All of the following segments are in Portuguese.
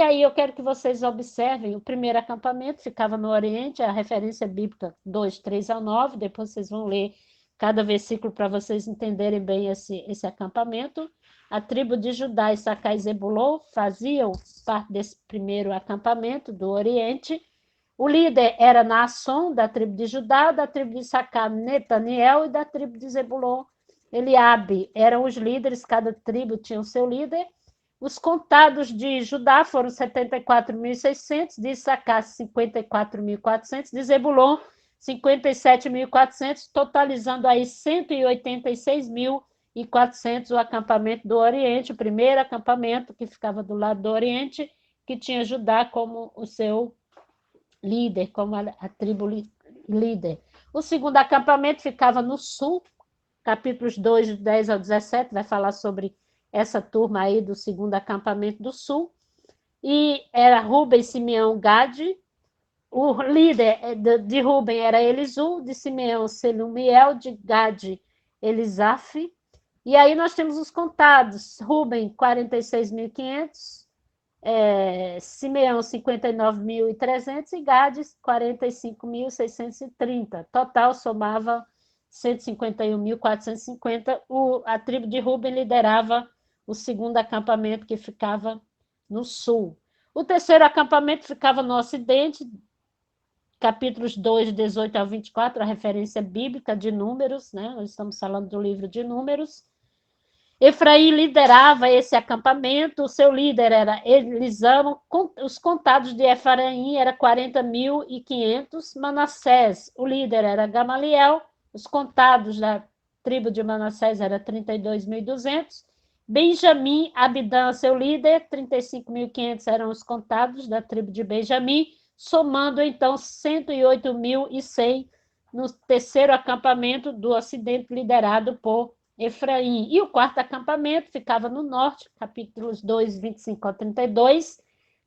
aí eu quero que vocês observem, o primeiro acampamento ficava no Oriente, a referência bíblica 2, 3 ao 9, depois vocês vão ler cada versículo para vocês entenderem bem esse acampamento. A tribo de Judá, Issacar e Zebulon faziam parte desse primeiro acampamento do Oriente. O líder era Naasson, da tribo de Judá, da tribo de Issacar, Netaniel, e da tribo de Zebulon, Eliabe. Eram os líderes, cada tribo tinha o seu líder. Os contados de Judá foram 74.600, de Issacar 54.400, de Zebulon 57.400, totalizando aí 186.400 o acampamento do Oriente, o primeiro acampamento que ficava do lado do Oriente, que tinha Judá como o seu líder, como a tribo líder. O segundo acampamento ficava no sul, capítulos 2, 10 ao 17, vai falar sobre essa turma aí do segundo acampamento do sul, e era Ruben, Simeão, Gade. O líder de Ruben era Elisu, de Simeão, Selumiel, de Gade, Elisaf. E aí nós temos os contados: Ruben, 46.500, Simeão, 59.300 e Gade, 45.630. Total somava 151.450. A tribo de Ruben liderava o segundo acampamento, que ficava no sul. O terceiro acampamento ficava no ocidente, capítulos 2, 18 ao 24, a referência bíblica de Números, né? Nós estamos falando do livro de Números. Efraim liderava esse acampamento, o seu líder era Elisama, os contados de Efraim eram 40.500, Manassés, o líder era Gamaliel, os contados da tribo de Manassés eram 32.200, Benjamim, Abidã, seu líder, 35.500 eram os contados da tribo de Benjamim, somando então 108.100 no terceiro acampamento do Ocidente, liderado por Efraim. E o quarto acampamento ficava no norte, capítulos 2, 25 ao 32.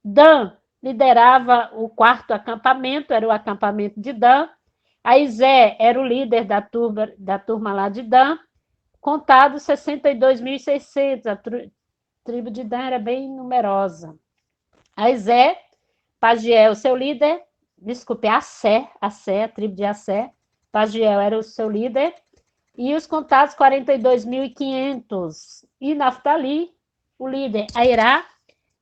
Dan liderava o quarto acampamento, era o acampamento de Dan. Aizé era o líder da turma lá de Dan, contado 62.600. A tribo de Dan era bem numerosa. Aizé, Pagiel, seu líder, desculpe, Assé, a tribo de Assé, Pagiel era o seu líder, e os contados 42.500. E Naftali, o líder, Airá,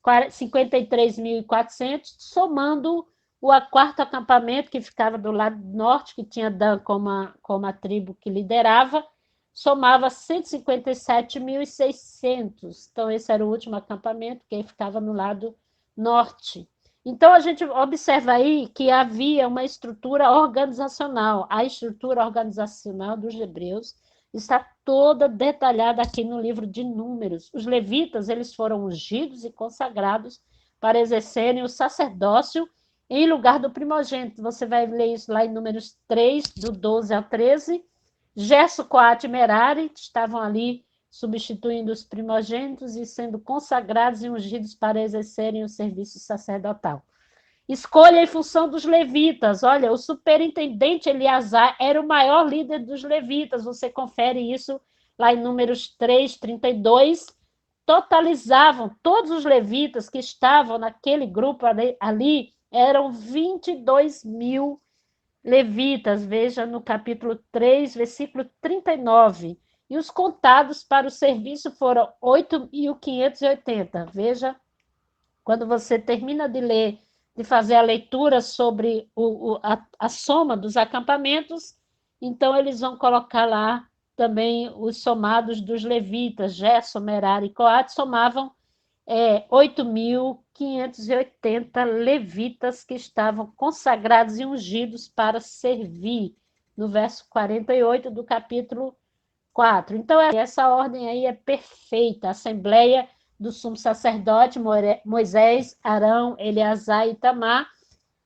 53.400, somando o quarto acampamento, que ficava do lado norte, que tinha Dan como a tribo que liderava, somava 157.600. Então, esse era o último acampamento, que ficava no lado norte. Então, a gente observa aí que havia uma estrutura organizacional. A estrutura organizacional dos hebreus está toda detalhada aqui no livro de Números. Os levitas, eles foram ungidos e consagrados para exercerem o sacerdócio em lugar do primogênito. Você vai ler isso lá em Números 3, do 12 ao 13. Gerson, Coate e Merari estavam ali substituindo os primogênitos e sendo consagrados e ungidos para exercerem o serviço sacerdotal. Escolha em função dos levitas. Olha, o superintendente Eleazar era o maior líder dos levitas. Você confere isso lá em Números 3, 32. Totalizavam todos os levitas que estavam naquele grupo ali, eram 22.000 levitas. Veja no capítulo 3, versículo 39. E os contados para o serviço foram 8.580. Veja, quando você termina de ler, de fazer a leitura sobre a soma dos acampamentos, então eles vão colocar lá também os somados dos levitas. Gerson, Merari e Coate somavam 8.580 levitas que estavam consagrados e ungidos para servir, no verso 48 do capítulo 4. Então, essa ordem aí é perfeita. A Assembleia do Sumo Sacerdote, Moisés, Arão, Eleazar e Itamar.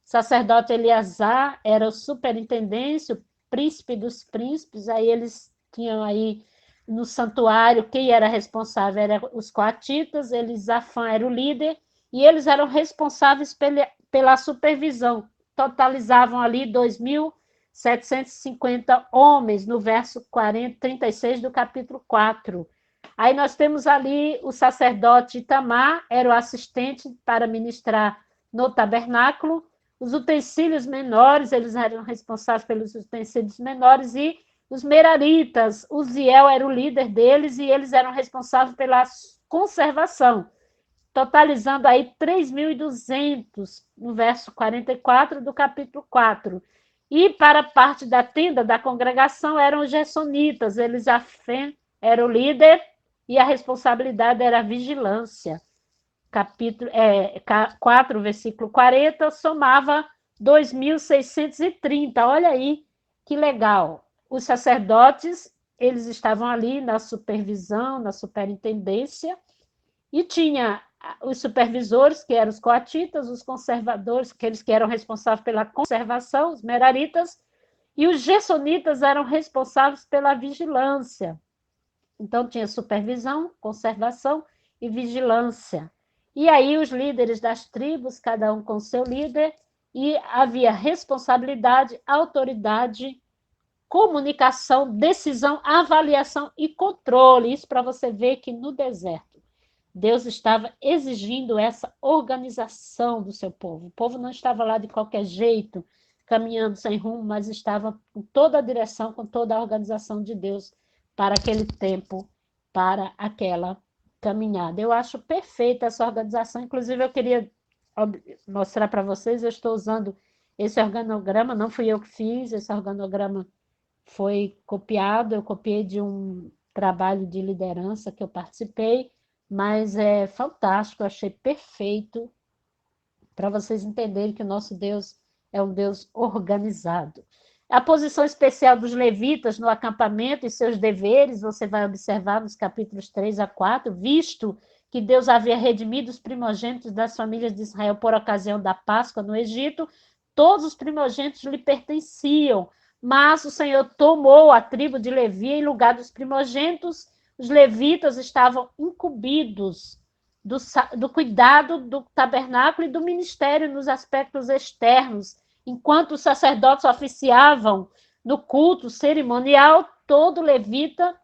Sacerdote Eleazar era o superintendente, o príncipe dos príncipes. Aí eles tinham aí no santuário, quem era responsável eram os coatitas, Elisafã era o líder, e eles eram responsáveis pela supervisão. Totalizavam ali 2.750 homens, no verso 36 do capítulo 4. Aí nós temos ali o sacerdote Itamar, era o assistente para ministrar no tabernáculo. Os utensílios menores, eles eram responsáveis pelos utensílios menores, e os meraritas, Uziel era o líder deles, e eles eram responsáveis pela conservação, totalizando aí 3.200, no verso 44 do capítulo 4. E para a parte da tenda da congregação eram os gersonitas, Elisafém era o líder, e a responsabilidade era a vigilância. Capítulo 4, versículo 40, somava 2.630. Olha aí que legal. Os sacerdotes, eles estavam ali na supervisão, na superintendência, e tinha os supervisores, que eram os coatitas, os conservadores, aqueles que eram responsáveis pela conservação, os meraritas, e os gersonitas eram responsáveis pela vigilância. Então, tinha supervisão, conservação e vigilância. E aí, os líderes das tribos, cada um com seu líder, e havia responsabilidade, autoridade, comunicação, decisão, avaliação e controle. Isso para você ver que no deserto, Deus estava exigindo essa organização do seu povo. O povo não estava lá de qualquer jeito, caminhando sem rumo, mas estava com toda a direção, com toda a organização de Deus para aquele tempo, para aquela caminhada. Eu acho perfeita essa organização. Inclusive, eu queria mostrar para vocês, eu estou usando esse organograma, não fui eu que fiz, esse organograma foi copiado, eu copiei de um trabalho de liderança que eu participei, mas é fantástico, eu achei perfeito para vocês entenderem que o nosso Deus é um Deus organizado. A posição especial dos levitas no acampamento e seus deveres, você vai observar nos capítulos 3 a 4, visto que Deus havia redimido os primogênitos das famílias de Israel por ocasião da Páscoa no Egito, todos os primogênitos lhe pertenciam, mas o Senhor tomou a tribo de Levi em lugar dos primogênitos. Os levitas estavam incumbidos do cuidado do tabernáculo e do ministério nos aspectos externos. Enquanto os sacerdotes oficiavam no culto cerimonial, todo levita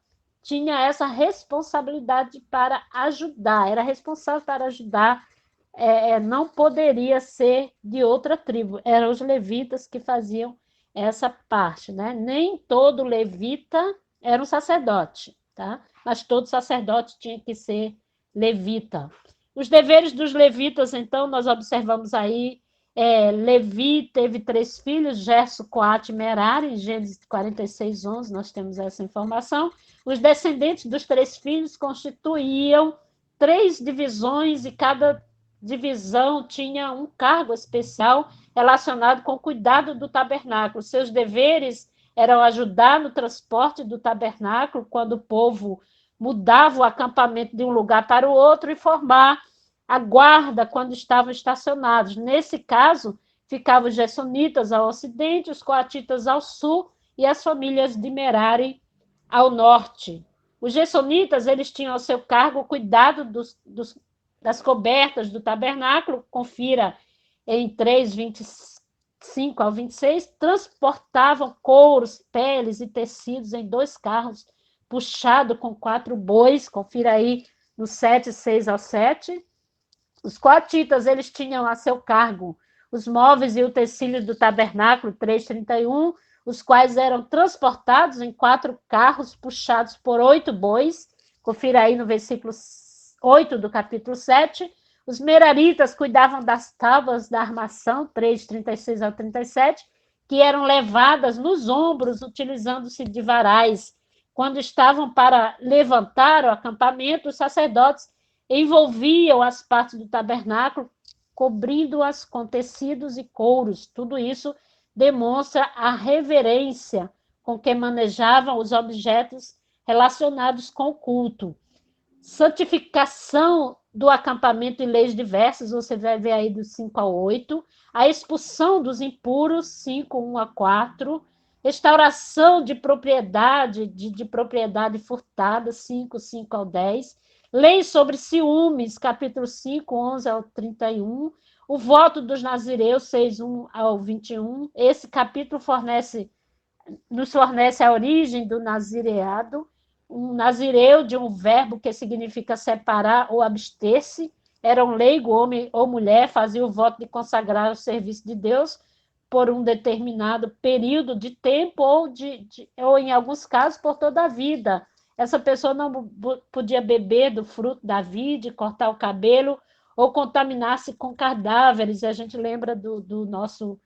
tinha essa responsabilidade para ajudar, era responsável para ajudar, não poderia ser de outra tribo, eram os levitas que faziam essa parte, né? Nem todo levita era um sacerdote, tá? Mas todo sacerdote tinha que ser levita. Os deveres dos levitas, então, nós observamos aí, Levi teve 3 filhos, Gerson, Coate e Merari, em Gênesis 46, 11, nós temos essa informação. Os descendentes dos 3 filhos constituíam 3 divisões, e cada divisão tinha um cargo especial relacionado com o cuidado do tabernáculo. Seus deveres eram ajudar no transporte do tabernáculo, quando o povo mudava o acampamento de um lugar para o outro, e formar a guarda quando estavam estacionados. Nesse caso, ficavam os gersonitas ao ocidente, os coatitas ao sul e as famílias de Merari ao norte. Os gersonitas, eles tinham ao seu cargo o cuidado das cobertas do tabernáculo, confira em 3, 25 ao 26, transportavam couros, peles e tecidos em 2 carros, puxado com 4 bois, confira aí no 7, 6 ao 7. Os coatitas, eles tinham a seu cargo os móveis e utensílios do tabernáculo, 3:31, os quais eram transportados em 4 carros puxados por 8 bois, confira aí no versículo 8 do capítulo 7. Os meraritas cuidavam das tábuas da armação, 3:36 ao 37, que eram levadas nos ombros, utilizando-se de varais. Quando estavam para levantar o acampamento, os sacerdotes envolviam as partes do tabernáculo, cobrindo-as com tecidos e couros. Tudo isso demonstra a reverência com que manejavam os objetos relacionados com o culto. Santificação do acampamento em leis diversas, você vai ver aí do 5 ao 8. A expulsão dos impuros, 5, 1 a 4. Restauração de propriedade, de propriedade furtada, 5, 5 ao 10. Lei sobre ciúmes, capítulo 5, 11 ao 31. O voto dos nazireus, 6, 1 ao 21. Esse capítulo nos fornece a origem do nazireado. um nazireu de um verbo que significa separar ou abster-se, era um leigo, homem ou mulher, fazia o voto de consagrar o serviço de Deus por um determinado período de tempo ou em alguns casos, por toda a vida. Essa pessoa não podia beber do fruto da vide, cortar o cabelo ou contaminar-se com cadáveres. A gente lembra do nosso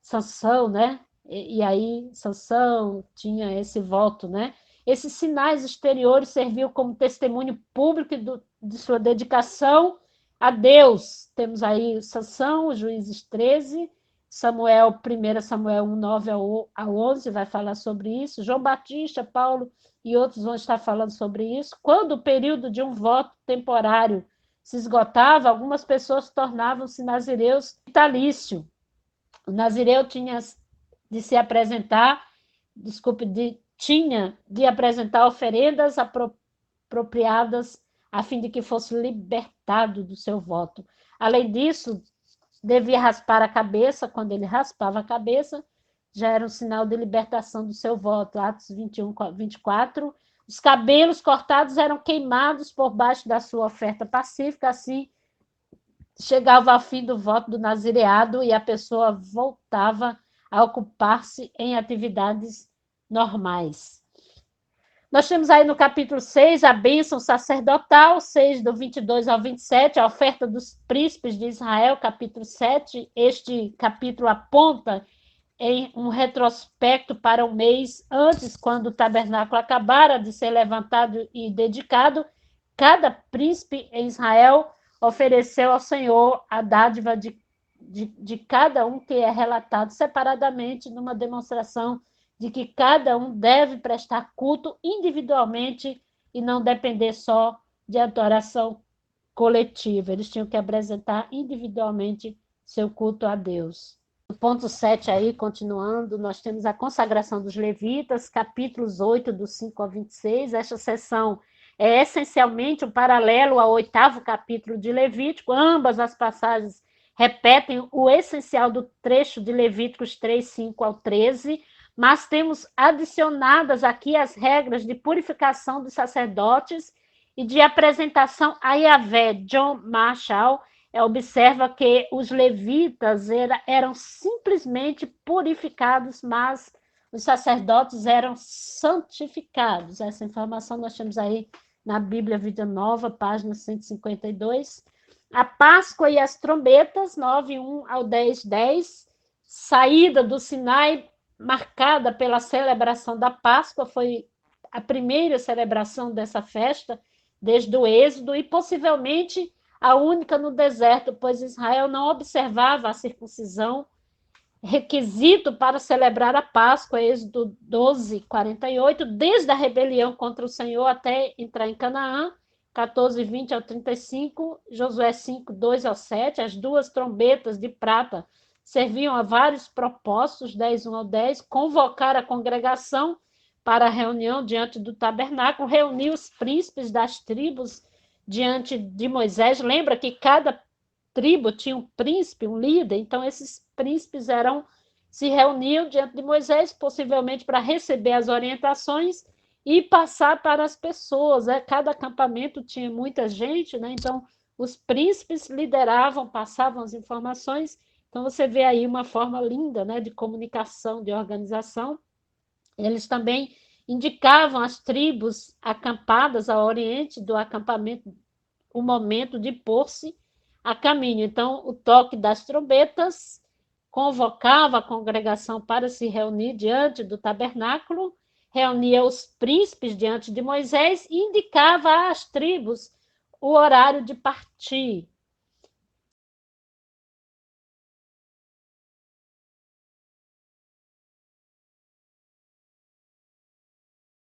Sansão, né? E aí Sansão tinha esse voto, né? Esses sinais exteriores serviam como testemunho público de sua dedicação a Deus. Temos aí Sansão, Juízes 13, Samuel, 1 Samuel 1, 9 a 11, vai falar sobre isso. João Batista, Paulo e outros vão estar falando sobre isso. Quando o período de um voto temporário se esgotava, algumas pessoas tornavam-se nazireus vitalícios. O nazireu tinha de se apresentar, tinha de apresentar oferendas apropriadas a fim de que fosse libertado do seu voto. Além disso, devia raspar a cabeça. Quando ele raspava a cabeça, já era um sinal de libertação do seu voto. Atos 21, 24. Os cabelos cortados eram queimados por baixo da sua oferta pacífica, assim chegava ao fim do voto do nazireado e a pessoa voltava a ocupar-se em atividades normais. Nós temos aí no capítulo 6 a bênção sacerdotal, 6 do 22 ao 27, a oferta dos príncipes de Israel, capítulo 7. Este capítulo aponta em um retrospecto para um mês antes, quando o tabernáculo acabara de ser levantado e dedicado. Cada príncipe em Israel ofereceu ao Senhor a dádiva de cada um, que é relatado separadamente, numa demonstração de que cada um deve prestar culto individualmente e não depender só de adoração coletiva. Eles tinham que apresentar individualmente seu culto a Deus. No ponto 7 aí, continuando, nós temos a consagração dos levitas, capítulos 8, do 5 ao 26. Esta sessão é essencialmente um paralelo ao 8º capítulo de Levítico. Ambas as passagens repetem o essencial do trecho de Levíticos 3, 5 ao 13, mas temos adicionadas aqui as regras de purificação dos sacerdotes e de apresentação a Yahvé. John Marshall observa que os levitas eram simplesmente purificados, mas os sacerdotes eram santificados. Essa informação nós temos aí na Bíblia Vida Nova, página 152. A Páscoa e as trombetas, 9, 1 ao 10, 10. Saída do Sinai, marcada pela celebração da Páscoa, foi a primeira celebração dessa festa desde o Êxodo e possivelmente a única no deserto, pois Israel não observava a circuncisão, requisito para celebrar a Páscoa, Êxodo 12, 48, desde a rebelião contra o Senhor até entrar em Canaã, 14, 20 ao 35, Josué 5, 2 ao 7, as duas trombetas de prata serviam a vários propósitos, 10, 1 ao 10, convocar a congregação para a reunião diante do tabernáculo, reunir os príncipes das tribos diante de Moisés. Lembra que cada tribo tinha um príncipe, um líder, então esses príncipes se reuniam diante de Moisés, possivelmente para receber as orientações e passar para as pessoas. Cada acampamento tinha muita gente, né? Então os príncipes lideravam, passavam as informações. Então você vê aí uma forma linda, né, de comunicação, de organização. Eles também indicavam às tribos acampadas ao oriente do acampamento o momento de pôr-se a caminho. Então, o toque das trombetas convocava a congregação para se reunir diante do tabernáculo, reunia os príncipes diante de Moisés e indicava às tribos o horário de partir.